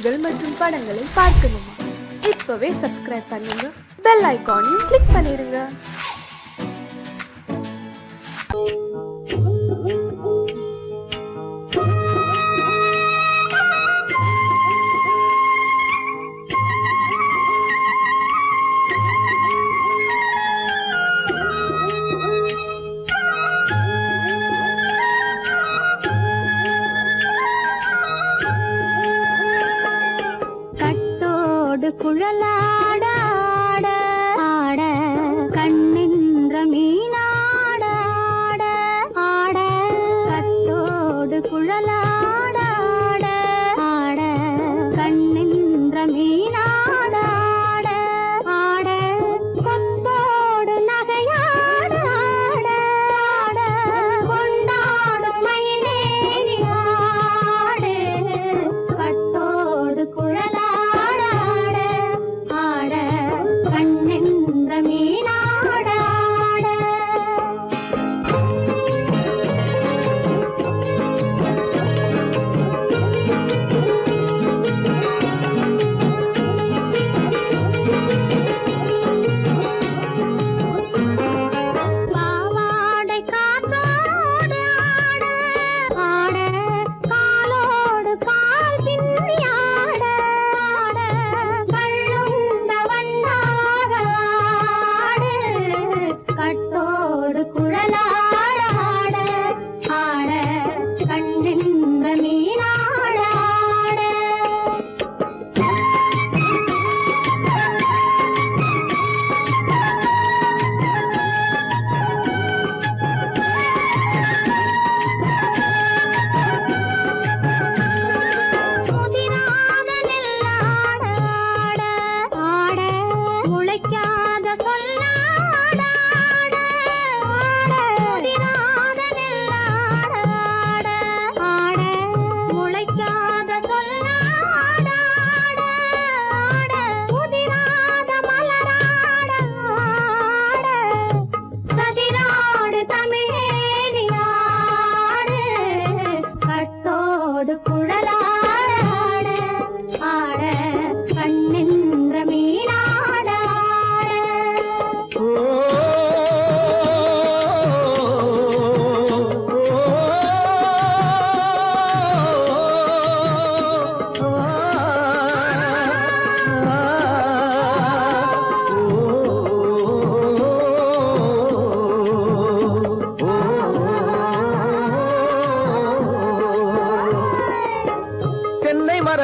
பாடல்கள் மற்றும் படங்களை பார்க்கணுமா? இப்பவே சப்ஸ்கிரைப் பண்ணுங்க, பெல் ஐகானையும் கிளிக் பண்ணிருங்க. குழலாட ஆட ஆட கண்ணின்ற மீனாட ஆட ஆட கட்டோடு குழலாட ஆட ஆட கண்ணின்ற மீனாட ஆட ஆட கொத்தோடு நகையாட ஆட ஆட கொண்டாடும் மயிலேறி ஆடு கட்டோடு குழலாட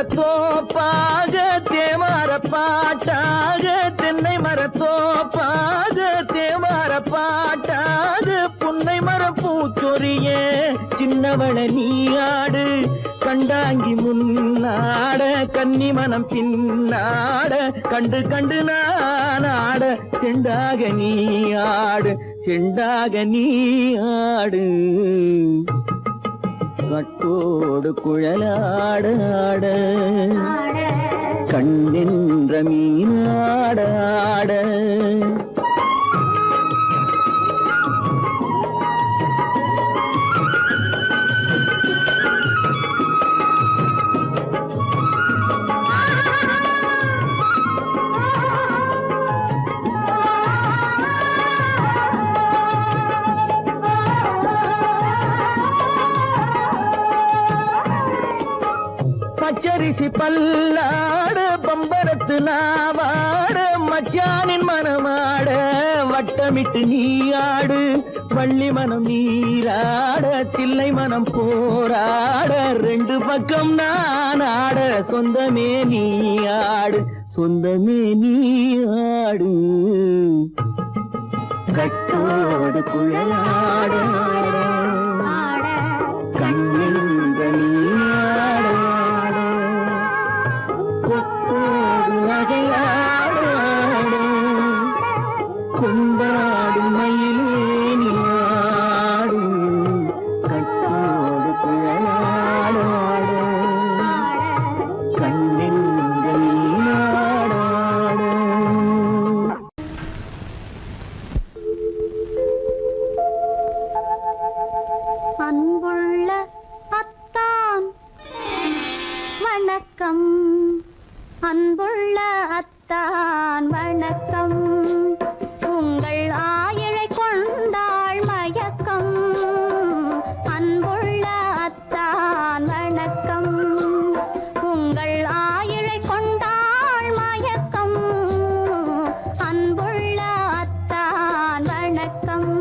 மரத்தோப்பாக தேமார பாட்டாக தென்னை மரத்தோப்பாக தேமார பாட்டாக புன்னை மரம் பூச்சொரிய சின்னவள நீயாடு கண்டாங்கி முன்னாட கன்னி மனம் பின்னாட கண்டு கண்டு நானாட செண்டாக நீயாடு செண்டாக நீயாடு கட்டோடு குழலாட ஆட கண்ணின்ற மீனாட ஆட பச்சரிசி பல்லாட பம்பரத்து நாவாட மச்சானின் மனமாட வட்டமிட்டு நீயாடு வள்ளி மனம் நீராட தில்லை மனம் போராட ரெண்டு பக்கம் நான் ஆட சொந்தமே நீயாடு சொந்தமே நீயாடு கட்டோடு குழலாட கண்ணின்ற நீயாட கொண்டாடும் மயிலேனியாடும் கட்டோடு குழலாட கண்ணின்ற நீயாட அன்புள்ள அத்தான் வணக்கம். உங்கள் ஆயிழை கொண்டாள் மயக்கம். அன்புள்ள அத்தான் வணக்கம். உங்கள் ஆயிழை கொண்டாள் மயக்கம். அன்புள்ள அத்தான் வணக்கம்.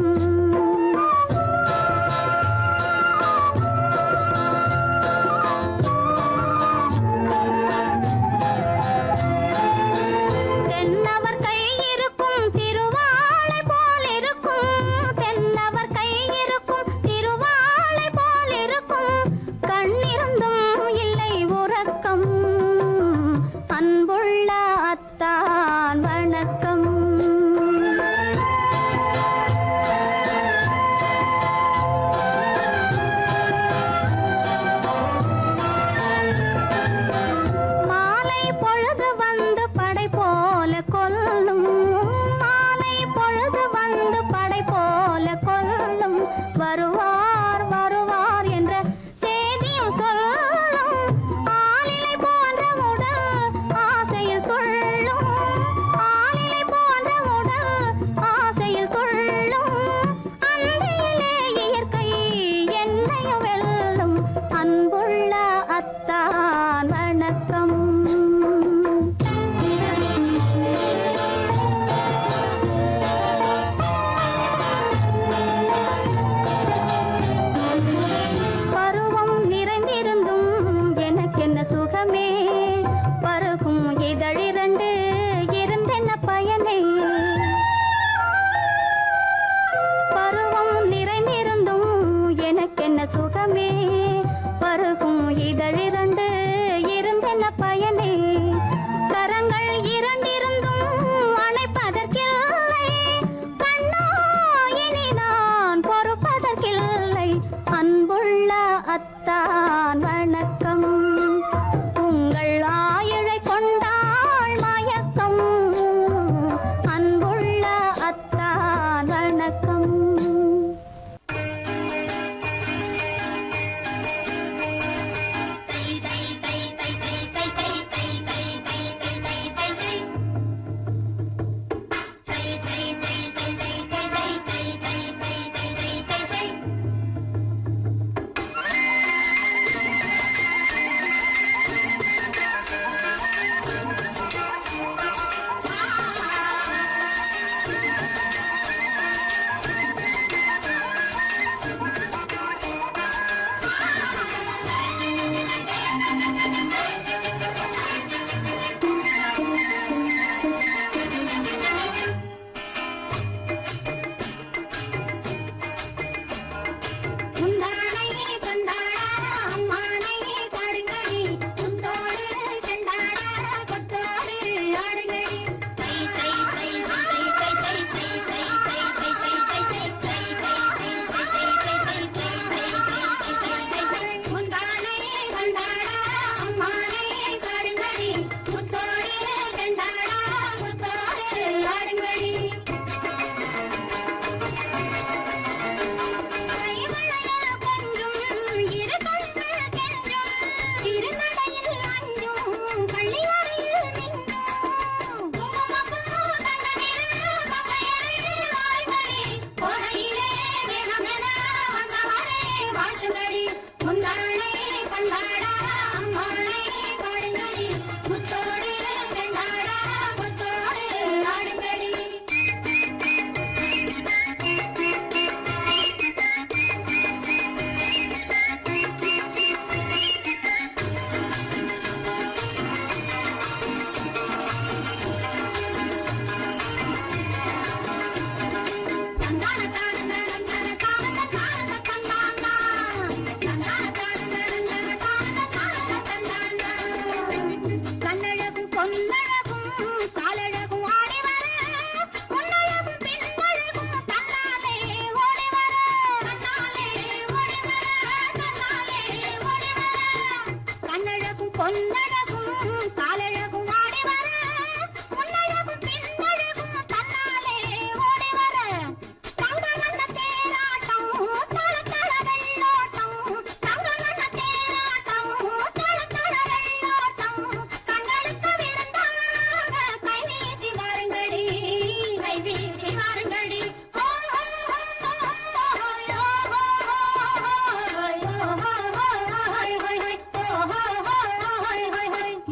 தென்னவர் கை இருக்கும் திருவாளை போல் இருக்கும். தென்னவர் கை இருக்கும் திருவாளை போல் இருக்கும். கண்ணிருந்தும் இல்லை உறக்கம். அன்புள்ள அத்தான் வணக்கம். மாலை பொழுது வந்து படை போல கொல்லும். மாலை பொழுது வந்து படை போல கொல்லும். வருவார் வருவார் என்ற செய்தியும் சொல்லும். ஆளிலை போன்ற உடல் ஆசையில் துள்ளும். ஆளிலை போன்ற உடல் ஆசையில் துள்ளும். அன்றையிலே இயற்கை என்னையும் வெல்லும். அன்புள்ள அத்தான் வணக்கம். பருவம் நிறைந்திருந்தும் எனக்கென்ன சுகமே. பருகும் இதழிரண்டு இருந்தென்ன பயனே. பருவம் நிறைந்திருந்தும் எனக்கென்ன சுகமே. பருகும் இதழிரண்டு இருந்தென்ன பயனே. கரங்கள் இரண்டிருந்தும் அணைப்பதற்கில்லை. கண்ணா இனி நான் பொறுப்பதற்கில்லை. அன்புள்ள அத்தான் வணக்கம். உங்கள் ஆயிழை கொண்டாள் மயக்கம். அன்புள்ள அத்தான் வணக்கம்.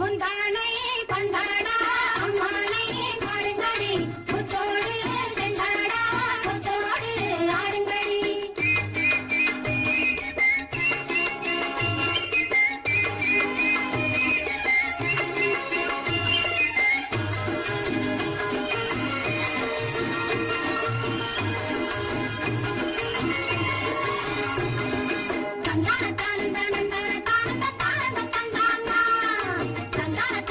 முந்தானை பந்தாடா அம்மானை பாடுங்கடி முத்தோடு செண்டாடா முத்தோடு ஆடுங்கடி தந்தான தான தான தான தான தான தான தான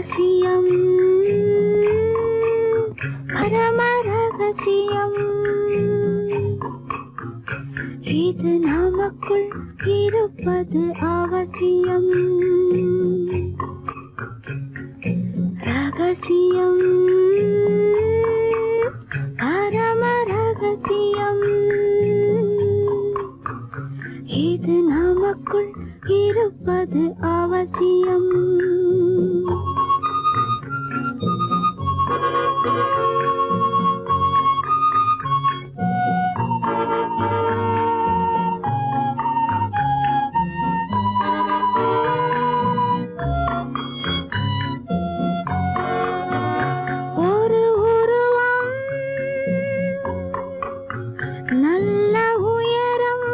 ரகசியம் பரம ரகசியம் இது நமக்குள் இருப்பது அவசியம் ரகசியம் பரம ரகசியம் இது நமக்குள் இருப்பது அவசியம் ஒரு உருவம் நல்ல உயரம்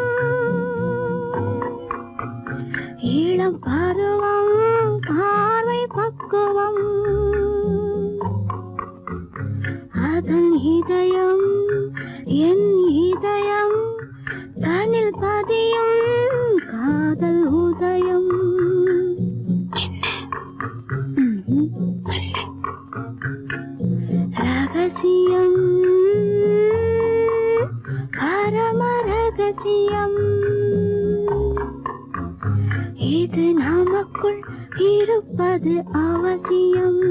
இளம் பருவம் பார்வை பக்குவம் அதன் இதயம் என் இதயம் தனில் பதியும் காதல் உதயம் ரகசியம் பரம ரகசியம் இது நமக்குள் இருப்பது அவசியம்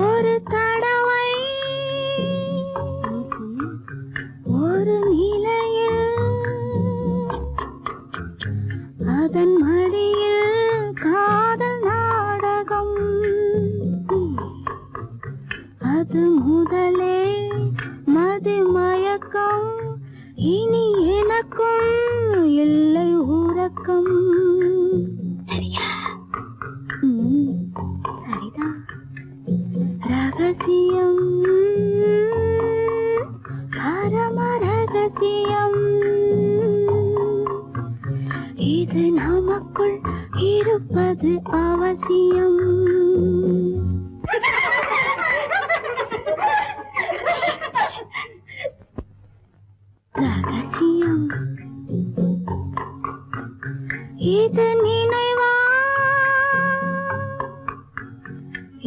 ஒரு தடவை ஒரு நிலையில் அதன் மடியில் காதல் நாடகம் அது முதலே மது மயக்கம் இனி எனக்கும் இல்லை உறக்கம் சரியா சரிதான் ரகசியம் பரம ரகசியம் இது நமக்குள் இருப்பது அவசியம் ரகசியம் இது நினைவா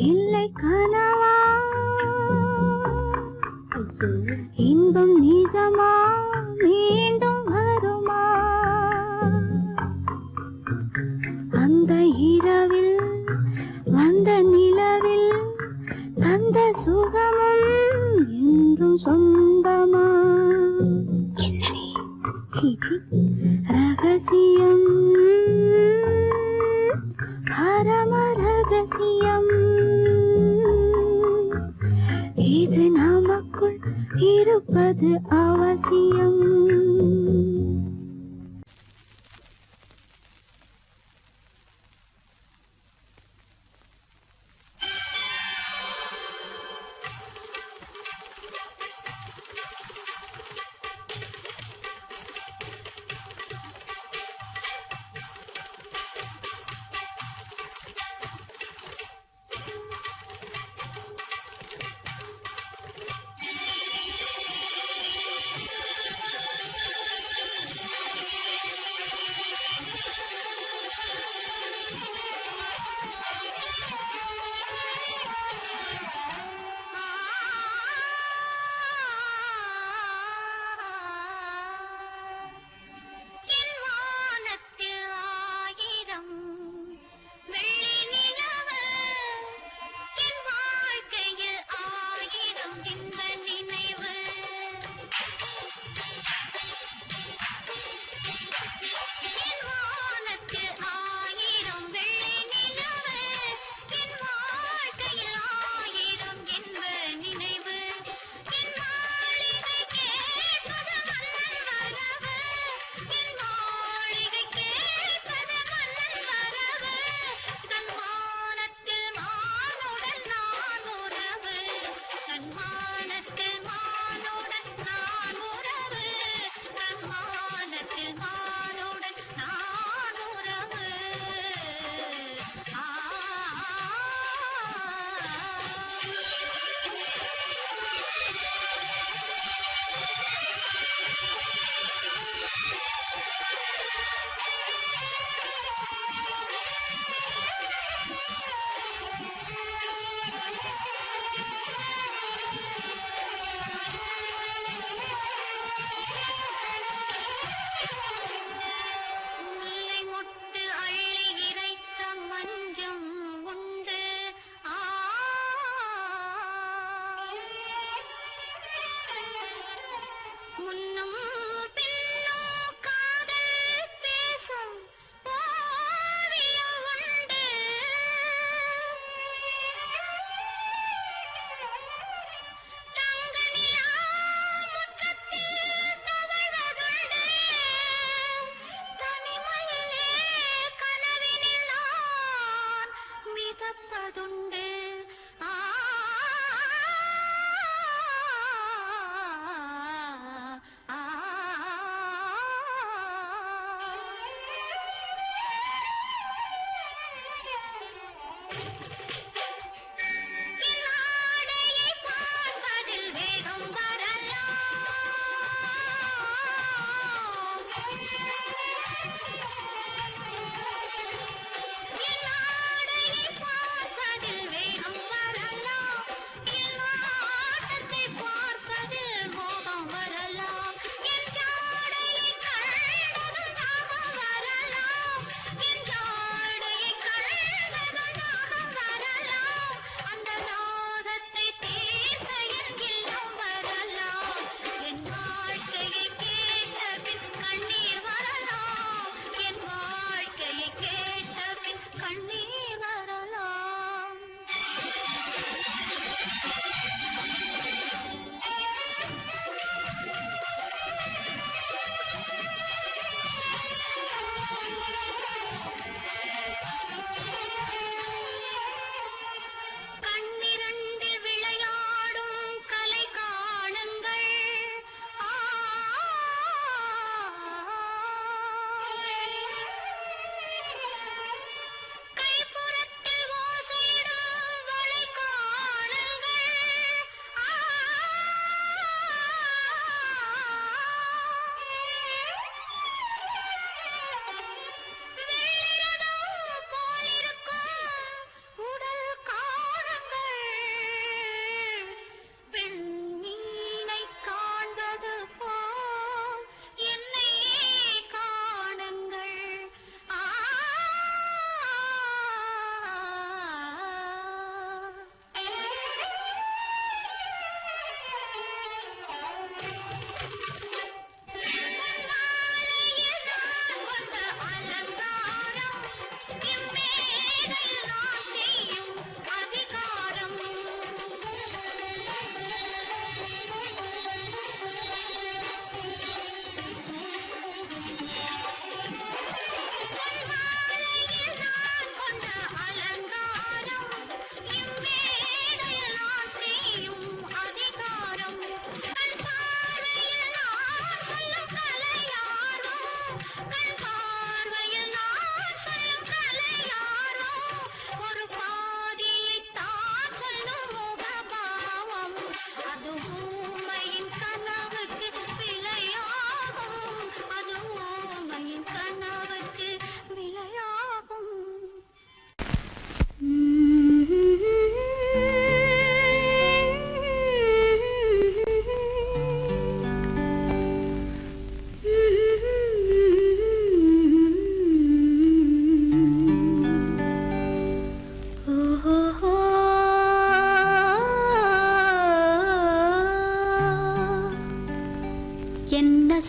இல்லை கனவா இன்பம் நிஜமா மீண்டும் வருமா அந்த இரவில் வந்த நிலவில் தந்த சுகமும் என்றும் சொந்தமா என்னடி ரகசியம் பரம ரகசியம் இது நமக்குள் இருப்பது அவசியம்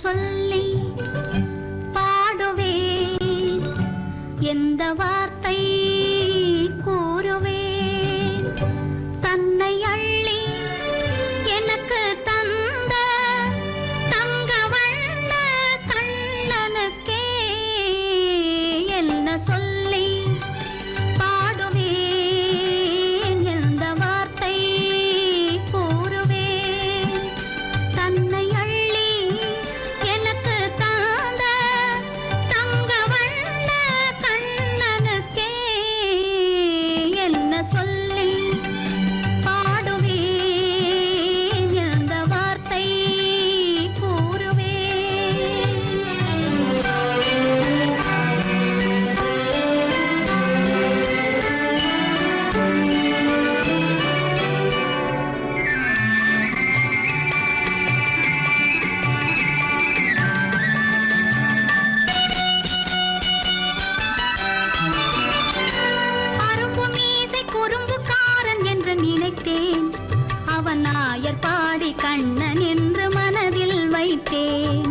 சொல்லி பாடுவேன், எந்த வார்த்தை கூறுவேன். தன்னை அள்ளி எனக்கு தந்த தங்க வண்ண கண்ணனுக்கே என்ன சொல்லி பாடுவேன், எந்த வார்த்தை கூறுவேன். தன்னை அள்ளி எனக்கு தந்த தங்க வண்ண கண்ணனுக்கே என்ன சொல்லி பாடுவேன், எந்த வார்த்தை அரும்பு மீசை குறும்புக்காரன் என்று நினைத்தேன், அவன் நாயர் பாடி கண்ணன் என்று மனதில் வைத்தேன்.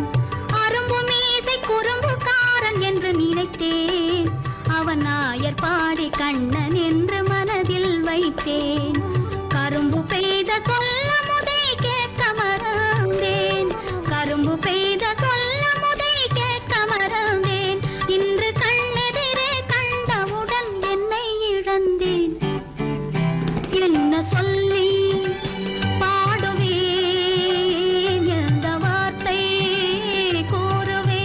அரும்பு மீசை குறும்புக்காரன் என்று நினைத்தேன், அவன் நாயர் பாடி கண்ணன் என்று மனதில் வைத்தேன். கரும்பு பெய்த சொல்ல முதை கேட்க மறந்தேன், கரும்பு பெய்த சொல்ல முதை கேட்க மறந்தேன். இன்று கண்ணெதிரே கண்டவுடன் என்னை இழந்தேன். என்ன சொல்லி பாடுவேன், எந்த வார்த்தை கூறுவேன்.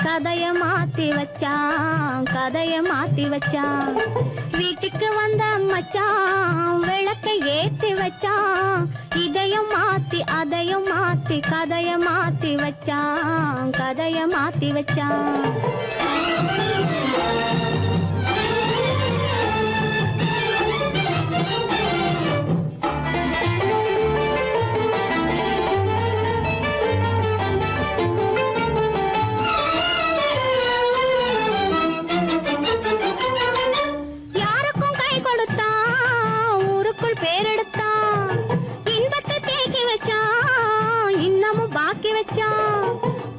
கதைய மாத்தி வச்சான், கதைய மாத்தி வச்சான். வீட்டுக்கு வந்த மச்சான் விளக்கை ஏத்தி வச்சான். இதையும் மாத்தி அதையும் மாத்தி கதைய மாத்தி வச்சான், கதைய மாத்தி வச்சான். யாருக்கும் கை கொடுத்தான், ஊருக்குள் பேரெடுத்தான். இன்பத்தை தேக்கி வச்சான், இன்னமும் பாக்கி வச்சான்.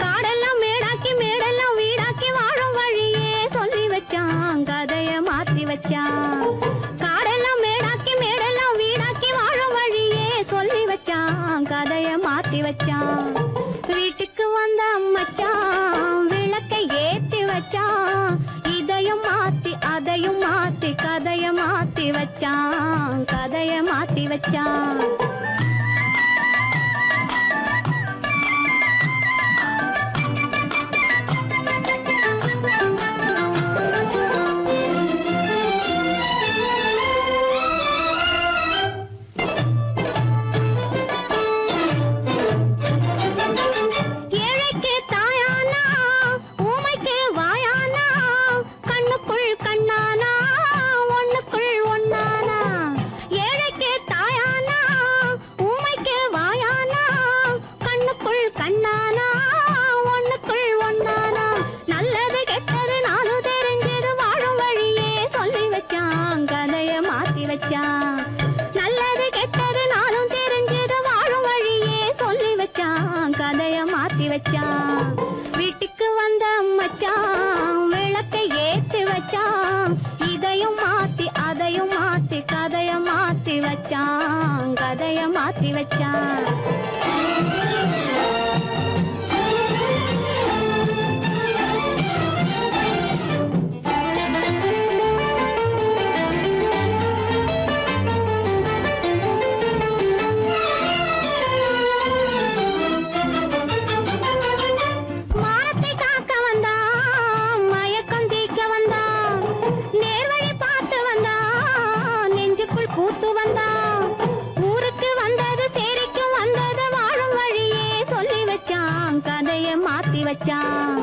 காடெல்லாம் மேடாக்கி மேடெல்லாம் வீடாக்கி வாழும் வழியே சொல்லி வச்சான், கதைய மாத்தி வச்சான். காடெல்லாம் மேடாக்கி மேடெல்லாம் வீடாக்கி வாழும் வழியே சொல்லி வச்சான், கதைய மாத்தி வச்சான். வீட்டுக்கு வந்த மச்சான் விளக்கை ஏத்தி வச்சான். இதையும் மாத்தி அதையும் மாத்தி கதைய மாத்தி வச்சான், கதைய மாத்தி வச்சான். ஏழைக்கு தாயானா, ஊமைக்கு வாயானா, கண்ணுக்குள் கண்ணானா, ஒண்ணுக்குள் ஒண்ணானா. ஏழைக்கு தாயானா, ஊமைக்கு வாயானா, கண்ணுக்குள் கண்ணானா, ஒண்ணுக்குள் ஒண்ணானா. நல்லது கெட்டது நாலு தெரிஞ்சது வாழும் வழியே சொல்லி வச்சான், கதைய மாத்தி வச்சான். நல்லது கெட்டது நாளும் தெரிஞ்சது வாழும் வழியே சொல்லி வச்சான், கதைய மாத்தி வச்சான். வீட்டுக்கு வந்த மச்சான் விளக்கை ஏத்தி வச்சான். இதையும் மாத்தி அதையும் மாத்தி கதைய மாத்தி வச்சான், கதைய மாத்தி வச்சான். மானத்தை காக்க வந்தான், மயக்கம் தீக்க வந்தான். நேர்வழி பார்த்து வந்தான், நெஞ்சுக்குள் பூத்து வந்தான். ஊருக்கு வந்தது சேரிக்கும் வந்தது வாழும் வழியே சொல்லி வச்சான், கதைய மாத்தி வச்சான்.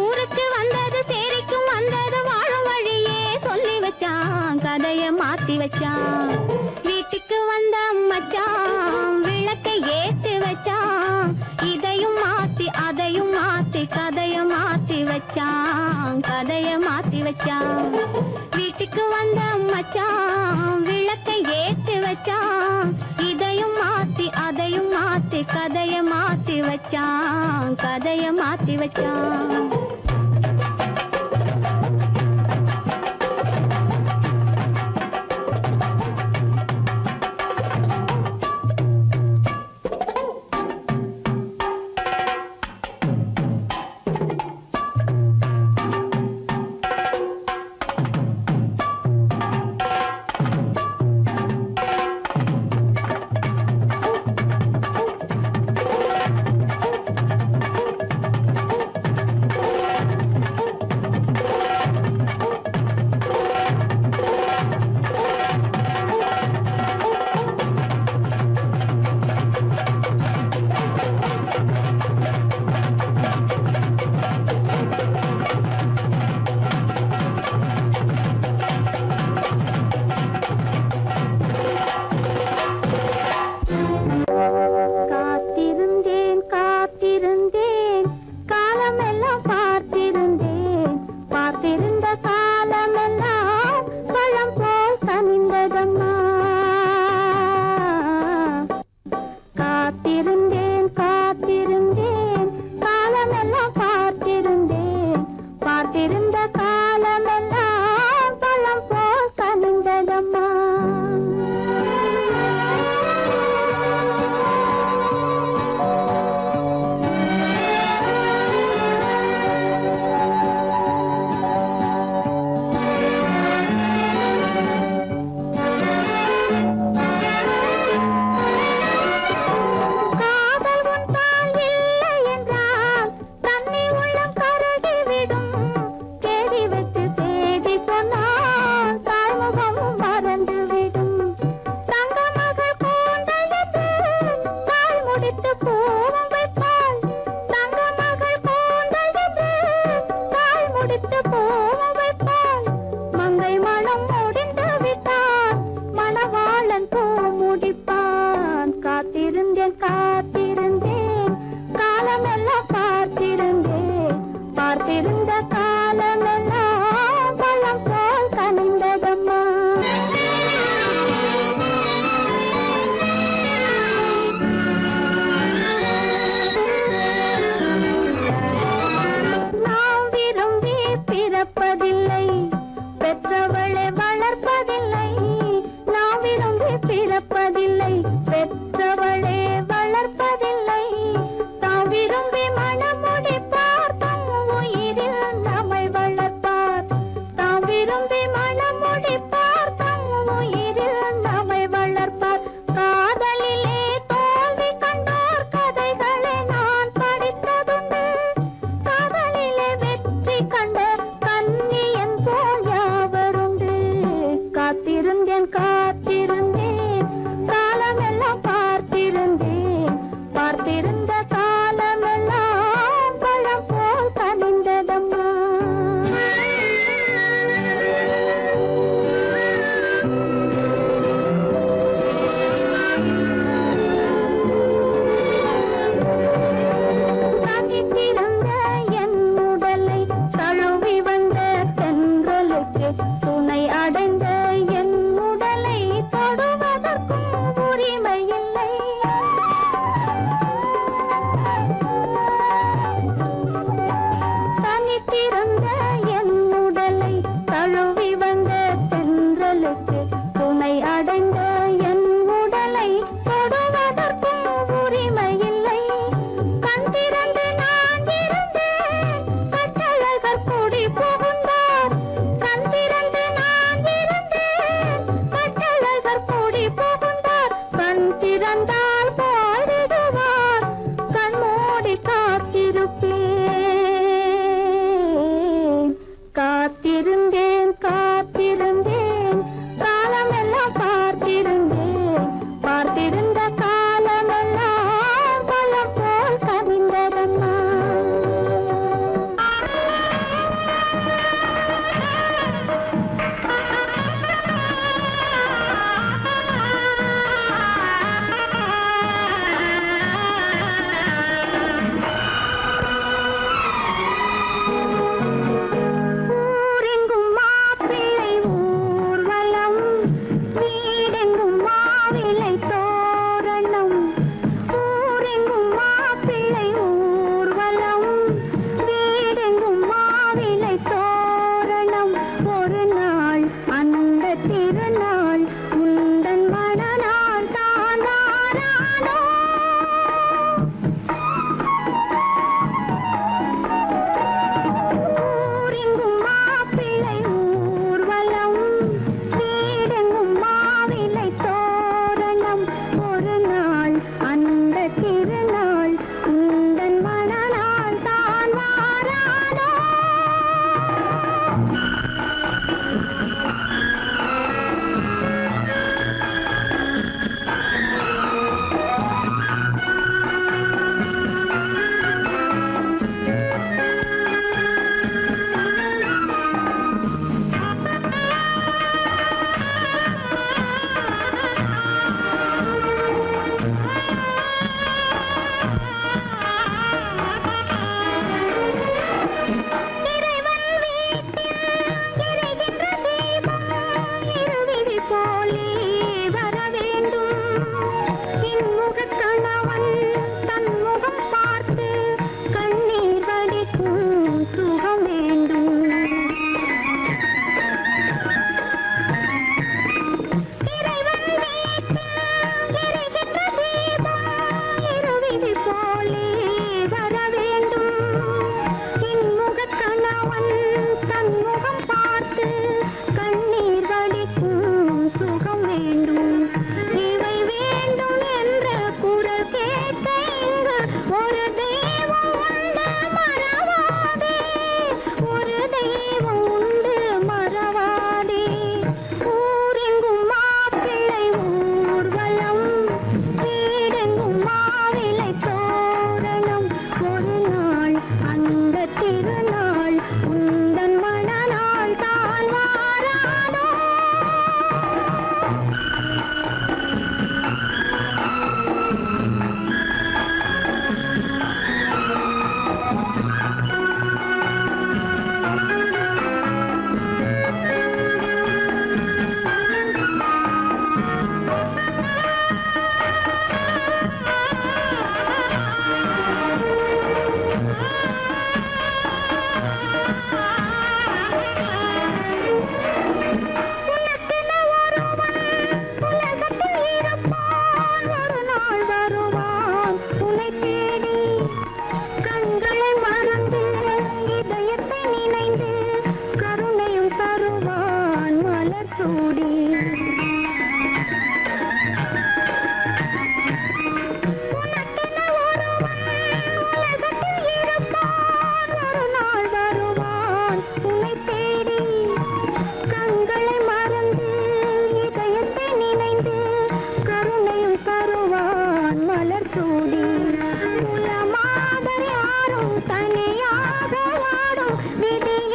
ஊருக்கு வந்தது சேரிக்கும் வந்தது வாழும் வழியே சொல்லி வச்சான், கதைய மாத்தி வச்சான். வீட்டுக்கு வந்த மச்சான் விளக்கை ஏத்தி வச்சான். இதையும் மாத்தி அதையும் மாத்தி கதைய மாத்தி வச்சான், கதைய மாத்தி வச்சான். வீட்டுக்கு வந்த மச்சான் விளக்கை ஏத்தி வச்சான். இதையும் மாத்தி அதையும் மாத்தி கதைய மாத்தி வச்சான், கதைய மாத்தி வச்சான். காலமெல்லாம் பழம் போல் கனிந்ததம்மா. நாம் விரும்பி பிறப்பதில்லை, பெற்றவளை வளர்ப்பதில்லை. நாம் விரும்பி பிறப்பதில்லை, பெற்றவளே வளர்ப்பதில்லை. தாம் விரும்பி மனமுடி பார்த்தும் உயிரில் நம்மை வளர்ப்பதில்லை.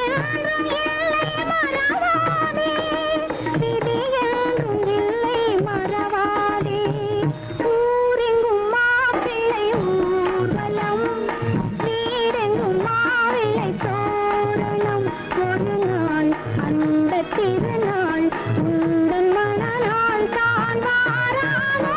என்றும் இல்லை மறவாதே, விதி என்றும் இல்லை மறவாதே. ஊரெங்கும் மாப்பிள்ளை ஊர்வலம், வீடெங்கும் மாவிளை தோரணம். ஒரு நாள் அந்த திருநாள் உந்தன் மணநாள் தான் வாராதோ.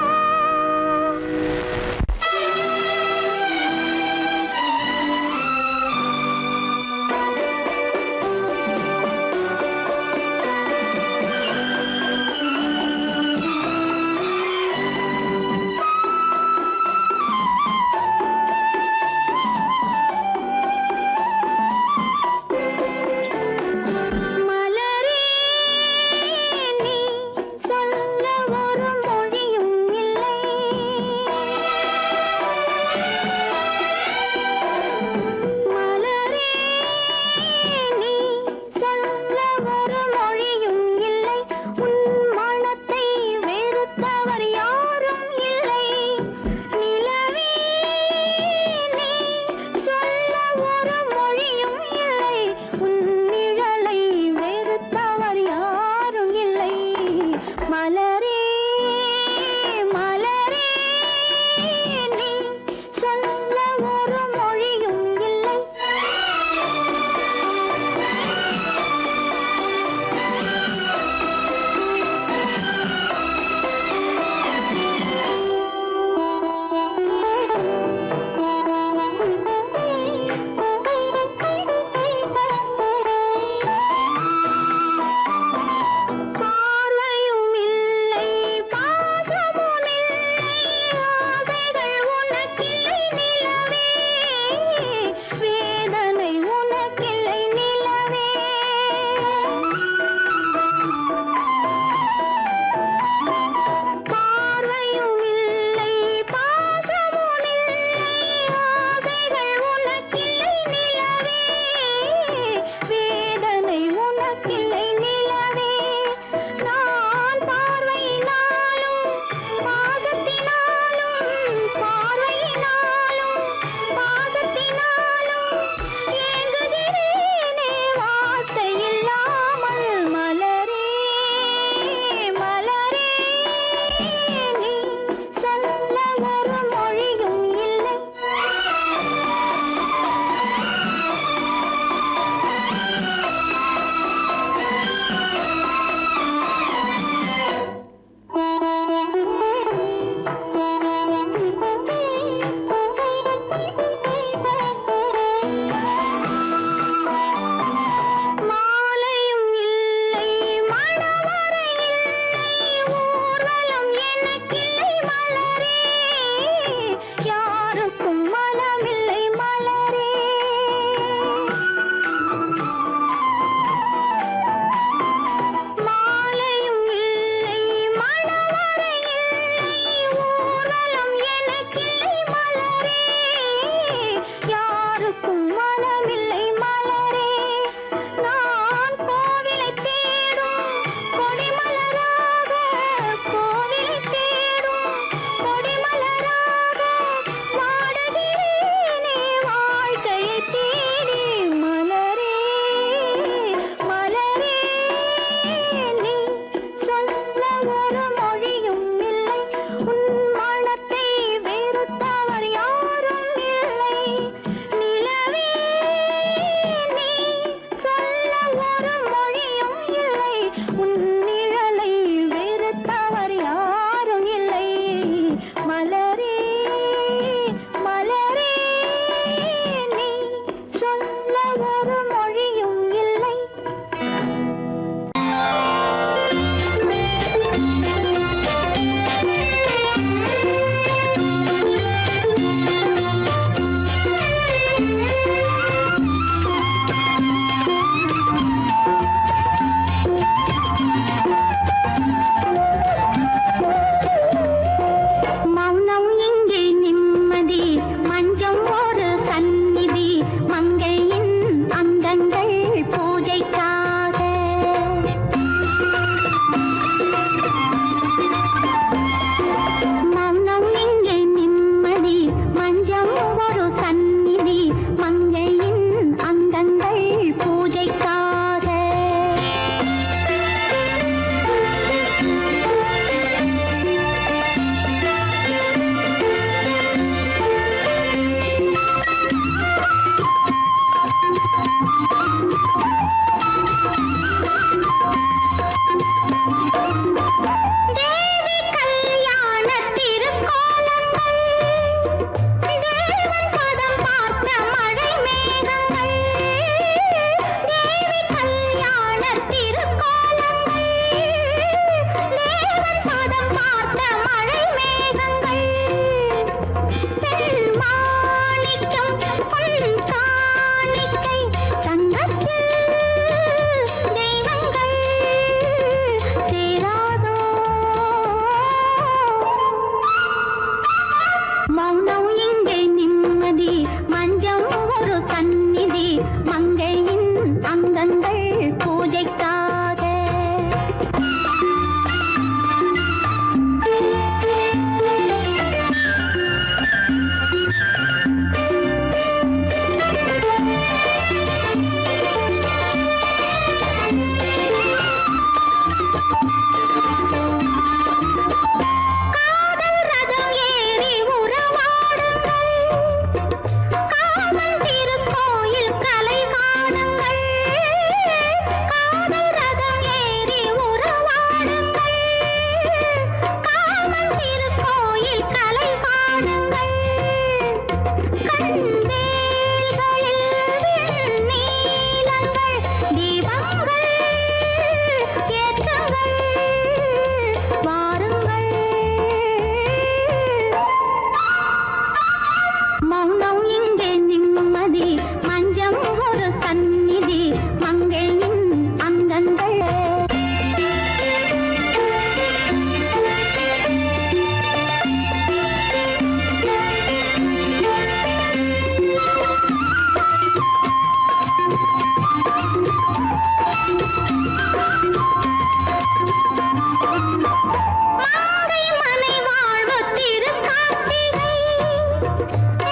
மாலை மனை வாழ்வு திருக்கார்த்திகை,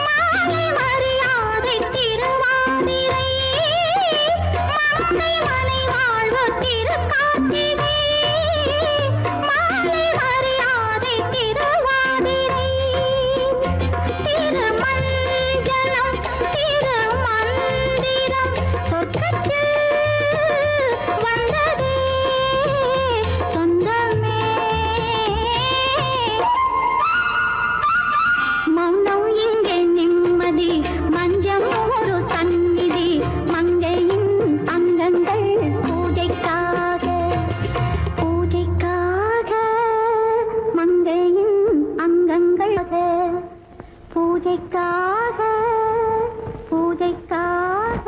மாலை மரியாதை திருவாதிரை. மாலை மனை வாழ்வு திருக்கார்த்திகை, மாலை மரியாதை திருவாதிரை. திருமஞ்சனம் திருமந்திரம் சொர்க்கத்தில் வந்ததே சொந்தமே. மௌனம் இங்கே நிம்மதி, மஞ்சம் ஒரு சந்நிதி. மங்கையின் அங்கங்கள் பூஜைக்காக, பூஜைக்காக. மங்கையின் அங்கங்கள் பூஜைக்காக, பூஜைக்காக.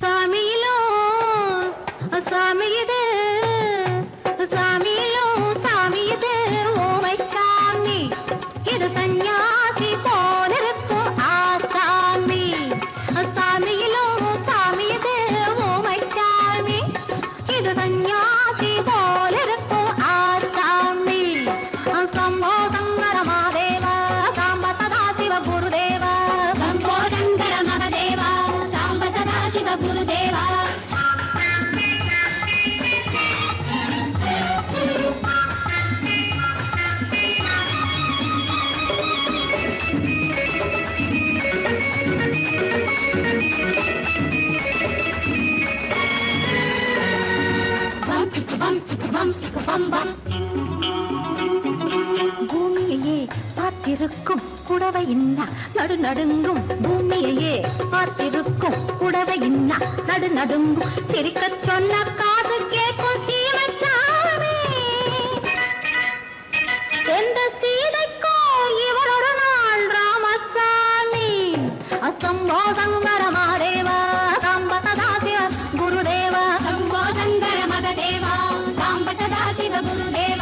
சாமியிலோ சாமி இது, சாமியிலோ சாமி இது ஓமை சாமி. இது சந்நியாசி போலிருக்கும் ஆசாமி. சாமியிலோ சாமி இது ஓமை சாமி. இது சந்நியாசி போலிருக்கும் ஆசாமி. சம்போ சங்கர மகாதேவ சாம்ப சதா சிவ குருதேவ. சம்போ சங்கர மகதேவ சாம்ப சதா சிவ குருதேவ. பம் சிக்கு பம் சிக்கு பம் சிக்கு பம் பம். பூமியையே பார்த்திருக்கும் புடவை இன்னா நடு நடுங்கும். பூமியையே பார்த்திருக்கும் புடவை இன்னா நடு நடுங்கும். சிரிக்கச் சொன்ன காது கேட்கும் சீமச்சாமி. எந்த சீதைக்கோ இவர் ஒரு நாள் ராமசாமி. அசம்போ சங்கர மகாதேவ சாம்ப சதா சிவ குருதேவ. சம்போ சங்கர மகதேவ சாம்ப சதா சிவ குருதேவ.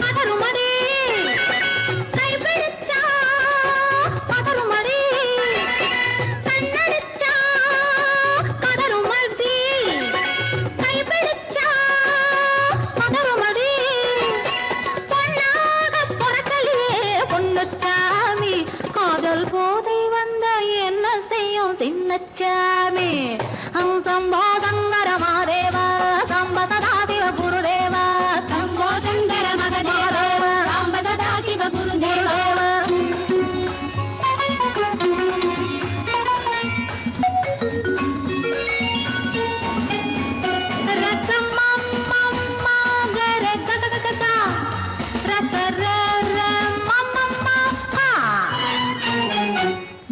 பதறுமடி கைப்பிடிச்சா, பதறுமடி கண்ணடிச்சா. பதறுமடி கைப்பிடிச்சா, பதறுமடி பொன்னாக பொறக்கலையே பொன்னுச்சாமி. காதல் போதை வந்த என்ன செய்யும் சின்னச்சாமி. சம்போ சங்கர மகாதேவ சாம்ப சதா சிவ குருதேவ. சம்போ சங்கர மகதேவ சாம்ப சதா சிவ குருதேவ.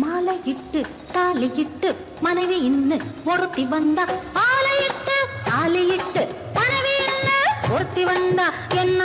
மாலையிட்டு தாலியிட்டு மனைவி இன்னு ஒருத்தி வந்தா. ஆலையிட்டு தாலியிட்டு மனைவி இன்னு ஒருத்தி வந்தா. என்ன